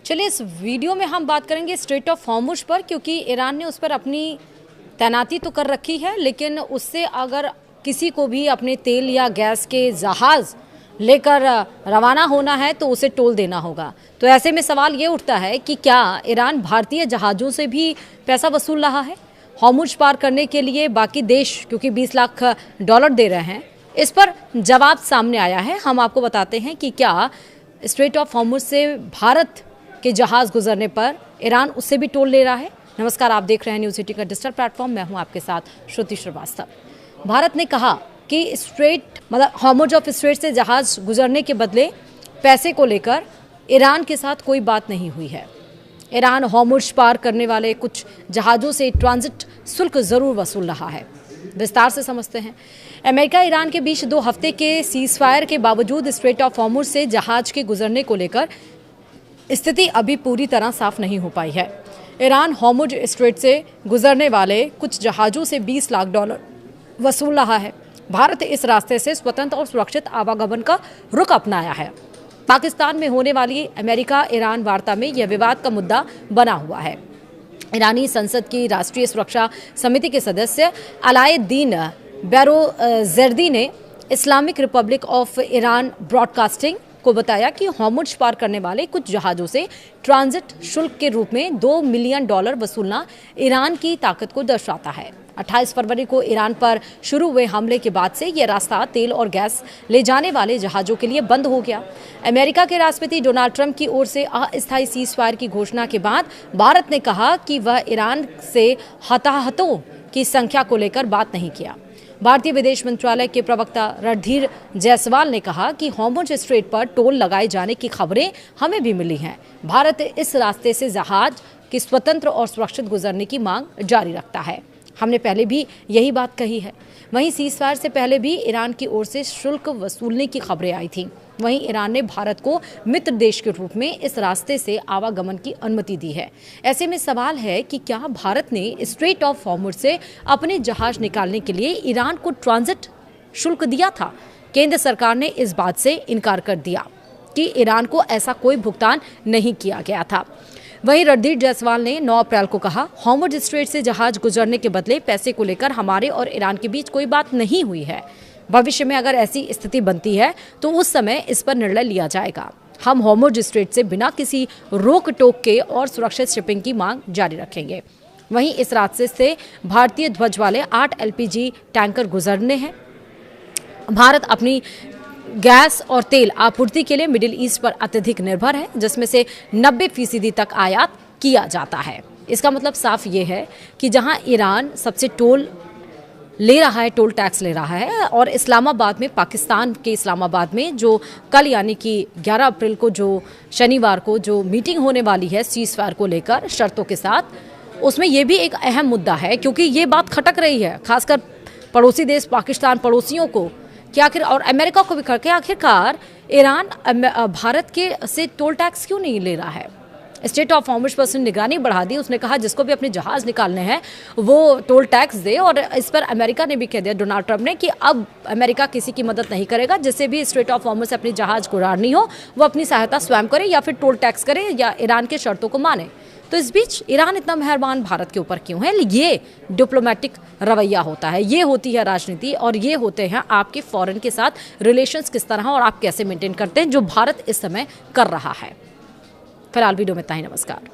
चलिए इस वीडियो में हम बात करेंगे स्ट्रेट ऑफ हॉर्मुज पर, क्योंकि ईरान ने उस पर अपनी तैनाती तो कर रखी है, लेकिन उससे अगर किसी को भी अपने तेल या गैस के जहाज़ लेकर रवाना होना है तो उसे टोल देना होगा। तो ऐसे में सवाल ये उठता है कि क्या ईरान भारतीय जहाज़ों से भी पैसा वसूल रहा है हॉर्मुज पार करने के लिए? बाकी देश क्योंकि 20 लाख डॉलर दे रहे हैं, इस पर जवाब सामने आया है। हम आपको बताते हैं कि क्या स्ट्रेट ऑफ हॉर्मुज से भारत के जहाज़ गुजरने पर ईरान उससे भी टोल ले रहा है। नमस्कार, आप देख रहे हैं न्यूज़ 18 का डिजिटल प्लेटफॉर्म। मैं हूं आपके साथ श्रुति श्रीवास्तव। भारत ने कहा कि हॉर्मुज ऑफ स्ट्रेट से जहाज़ गुजरने के बदले पैसे को लेकर ईरान के साथ कोई बात नहीं हुई है। ईरान हॉर्मुज पार करने वाले कुछ जहाज़ों से ट्रांजिट शुल्क ज़रूर वसूल रहा है। विस्तार से समझते हैं। अमेरिका ईरान के बीच 2 हफ्ते के सीज़फायर के बावजूद स्ट्रेट ऑफ हॉर्मुज से जहाज़ के गुजरने को लेकर स्थिति अभी पूरी तरह साफ नहीं हो पाई है। ईरान हॉर्मुज स्ट्रेट से गुजरने वाले कुछ जहाज़ों से 20 लाख डॉलर वसूल रहा है। भारत इस रास्ते से स्वतंत्र और सुरक्षित आवागमन का रुख अपनाया है। पाकिस्तान में होने वाली अमेरिका ईरान वार्ता में यह विवाद का मुद्दा बना हुआ है। ईरानी संसद की राष्ट्रीय सुरक्षा समिति के सदस्य अलाउद्दीन बैरोजर्दी ने Islamic Republic of Iran broadcasting को बताया कि हॉर्मुज पार करने वाले कुछ जहाज़ों से ट्रांजिट शुल्क के रूप में $2 मिलियन वसूलना ईरान की ताकत को दर्शाता है। 28 फरवरी को ईरान पर शुरू हुए हमले के बाद से यह रास्ता तेल और गैस ले जाने वाले जहाज़ों के लिए बंद हो गया। अमेरिका के राष्ट्रपति डोनाल्ड ट्रंप की ओर से अस्थायी सीज़फायर की घोषणा के बाद भारत ने कहा कि वह ईरान से हताहतों की संख्या को लेकर बात नहीं किया। भारतीय विदेश मंत्रालय के प्रवक्ता रणधीर जायसवाल ने कहा कि हॉर्मुज स्ट्रेट पर टोल लगाए जाने की खबरें हमें भी मिली हैं। भारत इस रास्ते से जहाज की स्वतंत्र और सुरक्षित गुजरने की मांग जारी रखता है। हमने पहले भी यही बात कही है। वहीं सीज़फायर से पहले भी ईरान की ओर से शुल्क वसूलने की खबरें आई थीं। वहीं ईरान ने भारत को मित्र देश के रूप में इस रास्ते से आवागमन की अनुमति दी है। ऐसे में सवाल है कि क्या भारत ने स्ट्रेट ऑफ हॉर्मुज से अपने जहाज निकालने के लिए ईरान को ट्रांजिट शुल्क दिया था? केंद्र सरकार ने इस बात से इनकार कर दिया कि ईरान को ऐसा कोई भुगतान नहीं किया गया था। वहीं रणधीर जायसवाल ने 9 अप्रैल को कहा, हॉर्मुज स्ट्रेट से जहाज गुजरने के बदले पैसे को लेकर हमारे और ईरान के बीच कोई बात नहीं हुई है। भविष्य में अगर ऐसी स्थिति बनती है तो उस समय इस पर निर्णय लिया जाएगा। हम हॉर्मुज स्ट्रेट से बिना किसी रोक टोक के और सुरक्षित शिपिंग की मांग जारी रखेंगे। वहीं इस रास्ते से भारतीय ध्वज वाले 8 LPG टैंकर गुजरने हैं। भारत अपनी गैस और तेल आपूर्ति के लिए मिडिल ईस्ट पर अत्यधिक निर्भर है, जिसमें से 90% तक आयात किया जाता है। इसका मतलब साफ ये है कि जहां ईरान सबसे टोल ले रहा है, टोल टैक्स ले रहा है, और इस्लामाबाद में, पाकिस्तान के इस्लामाबाद में जो कल यानी कि 11 अप्रैल को, जो शनिवार को जो मीटिंग होने वाली है सीज़फायर को लेकर शर्तों के साथ, उसमें ये भी एक अहम मुद्दा है, क्योंकि ये बात खटक रही है खासकर पड़ोसी देश पाकिस्तान, पड़ोसियों को कि आखिर, और अमेरिका को भी करके, आखिरकार ईरान भारत के से टोल टैक्स क्यों नहीं ले रहा है? स्टेट ऑफ हॉर्मुज पर उसने निगरानी बढ़ा दी। उसने कहा जिसको भी अपने जहाज निकालने हैं वो टोल टैक्स दे, और इस पर अमेरिका ने भी कह दिया, डोनाल्ड ट्रंप ने, कि अब अमेरिका किसी की मदद नहीं करेगा। जिससे भी स्ट्रेट ऑफ हॉर्मुज से अपनी जहाज गुजारनी हो वो अपनी सहायता स्वयं करे या फिर टोल टैक्स करे या ईरान के शर्तों को माने। तो इस बीच ईरान इतना मेहरबान भारत के ऊपर क्यों है? ये डिप्लोमेटिक रवैया होता है, ये होती है राजनीति, और ये होते हैं आपके फॉरेन के साथ रिलेशंस किस तरह और आप कैसे मेंटेन करते हैं, जो भारत इस समय कर रहा है। फिलहाल वीडियो में इतना ही। नमस्कार।